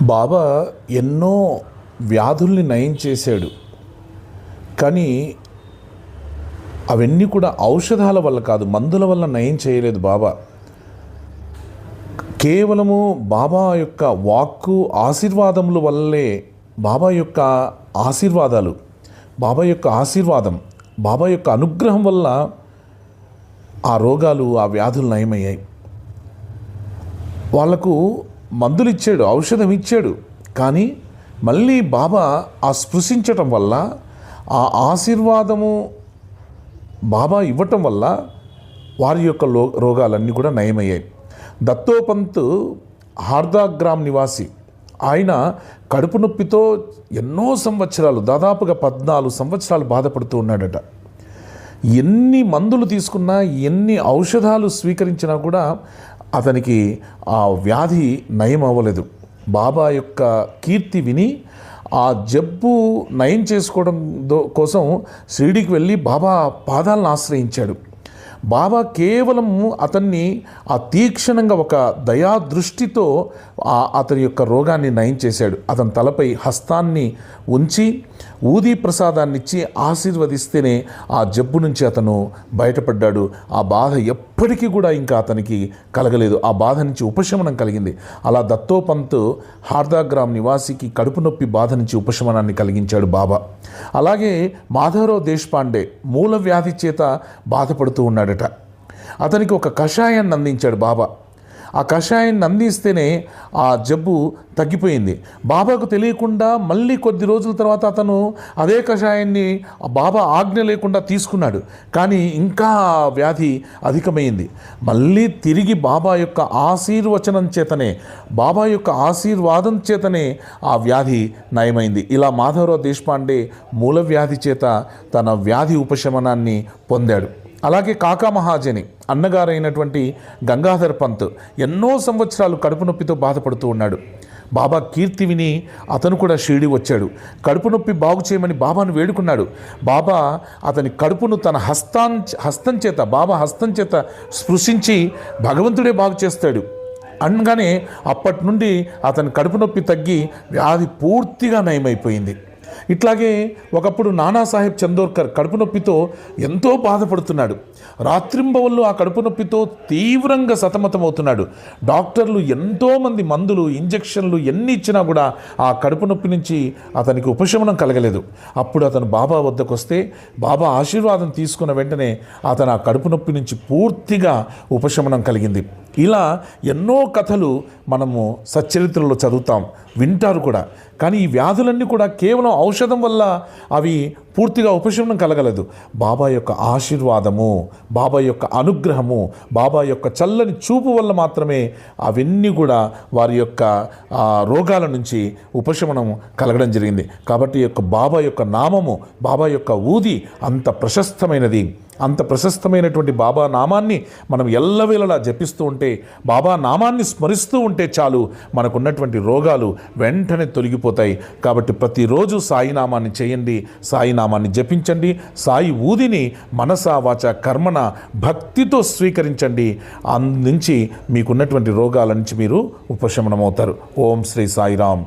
బాబా ఎన్నో వ్యాధుల్ని నయం చేశాడు. కానీ అవన్నీ కూడా ఔషధాల వల్ల కాదు, మందుల వల్ల నయం చేయలేదు బాబా. కేవలము బాబా యొక్క వాక్కు ఆశీర్వాదముల వల్లే, బాబా యొక్క ఆశీర్వాదాలు, బాబా యొక్క ఆశీర్వాదం, బాబా యొక్క అనుగ్రహం వల్ల ఆ రోగాలు, ఆ వ్యాధులు నయమయ్యాయి. వాళ్లకు మందులు ఇచ్చాడు, ఔషధం ఇచ్చాడు. కానీ మళ్ళీ బాబా ఆ స్పృశించటం వల్ల, ఆ ఆశీర్వాదము బాబా ఇవ్వటం వల్ల వారి యొక్క రోగాలన్నీ కూడా నయమయ్యాయి. దత్తోపంత్ హార్దాగ్రామ్ నివాసి, ఆయన కడుపు నొప్పితో ఎన్నో సంవత్సరాలు, దాదాపుగా 14 సంవత్సరాలు బాధపడుతూ ఉన్నాడట. ఎన్ని మందులు తీసుకున్నా, ఎన్ని ఔషధాలు స్వీకరించినా కూడా అతనికి ఆ వ్యాధి నయం అవ్వలేదు. బాబా యొక్క కీర్తి విని ఆ జబ్బు నయం చేసుకోవడం కోసం షిరిడీకి వెళ్ళి బాబా పాదాలను ఆశ్రయించాడు. బాబా కేవలం అతన్ని ఆ తీక్షణంగా ఒక దయా దృష్టితో అతని యొక్క రోగాన్ని నయం చేశాడు. అతని తలపై హస్తాన్ని ఉంచి ఊదీ ప్రసాదాన్ని ఇచ్చి ఆశీర్వదిస్తేనే ఆ జబ్బు నుంచి అతను బయటపడ్డాడు. ఆ బాధ ఎప్పటికీ కూడా ఇంకా అతనికి కలగలేదు. ఆ బాధ నుంచి ఉపశమనం కలిగింది. అలా దత్తోపంత్ హార్దాగ్రామ్ నివాసికి కడుపు నొప్పి బాధ నుంచి ఉపశమనాన్ని కలిగించాడు బాబా. అలాగే మాధవరావు దేశపాండే మూల వ్యాధి చేత బాధపడుతూ ఉన్నాడట. అతనికి ఒక కషాయాన్ని అందించాడు బాబా. ఆ కషాయాన్ని అందిస్తేనే ఆ జబ్బు తగ్గిపోయింది. బాబాకు తెలియకుండా మళ్ళీ కొద్ది రోజుల తర్వాత అతను అదే కషాయాన్ని బాబా ఆజ్ఞ లేకుండా తీసుకున్నాడు. కానీ ఇంకా వ్యాధి అధికమైంది. మళ్ళీ తిరిగి బాబా యొక్క ఆశీర్వచనం చేతనే, బాబా యొక్క ఆశీర్వాదం చేతనే ఆ వ్యాధి నయమైంది. ఇలా మాధవరావు దేశపాండే మూల వ్యాధి చేత తన వ్యాధి ఉపశమనాన్ని పొందాడు. అలాగే కాకా మహాజని అన్నగారైనటువంటి గంగాధర్ పంత్ ఎన్నో సంవత్సరాలు కడుపు నొప్పితో బాధపడుతూ ఉన్నాడు. బాబా కీర్తి విని అతను కూడా షిరిడి వచ్చాడు. కడుపు నొప్పి బాగు చేయమని బాబాను వేడుకున్నాడు. బాబా అతని కడుపును తన హస్తం చేత, బాబా హస్తం చేత స్పృశించి భగవంతుడే బాగు చేస్తాడు అనగానే అప్పటి నుండి అతని కడుపు నొప్పి తగ్గి వ్యాధి పూర్తిగా నయమైపోయింది. ఇట్లాగే ఒకప్పుడు నానాసాహెబ్ చందోర్కర్ కడుపు నొప్పితో ఎంతో బాధపడుతున్నాడు. రాత్రింబవళ్ళు ఆ కడుపు నొప్పితో తీవ్రంగా సతమతమవుతున్నాడు. డాక్టర్లు ఎంతోమంది మందులు, ఇంజెక్షన్లు ఎన్ని ఇచ్చినా కూడా ఆ కడుపు నొప్పి నుంచి అతనికి ఉపశమనం కలగలేదు. అప్పుడు అతను బాబా వద్దకు వస్తే బాబా ఆశీర్వాదం తీసుకున్న వెంటనే అతను ఆ కడుపు నొప్పి నుంచి పూర్తిగా ఉపశమనం కలిగింది. ఇలా ఎన్నో కథలు మనము సచ్చరిత్రలో చదువుతాం, వింటారు కూడా. కానీ ఈ వ్యాధులన్నీ కూడా కేవలం ఔషధం వల్ల అవి పూర్తిగా ఉపశమనం కలగలేదు. బాబా యొక్క ఆశీర్వాదము, బాబా యొక్క అనుగ్రహము, బాబా యొక్క చల్లని చూపు వల్ల మాత్రమే అవన్నీ కూడా వారి యొక్క రోగాల నుంచి ఉపశమనం కలగడం జరిగింది. కాబట్టి యొక్క బాబా యొక్క నామము, బాబా యొక్క ఊది అంత ప్రశస్తమైనది. అంత ప్రశస్తమైనటువంటి బాబా నామాన్ని మనం ఎల్లవేళలా జపిస్తూ ఉంటే, బాబా నామాన్ని స్మరిస్తూ ఉంటే చాలు, మనకున్నటువంటి రోగాలు వెంటనే తొలగిపోతాయి. కాబట్టి ప్రతిరోజు సాయి నామాన్ని చేయండి, సాయి నామాన్ని జపించండి, సాయి ఊదిని మనస వాచ కర్మన భక్తితో స్వీకరించండి. అందించి మీకున్నటువంటి రోగాల నుంచి మీరు ఉపశమనమవుతారు. ఓం శ్రీ సాయిరామ్.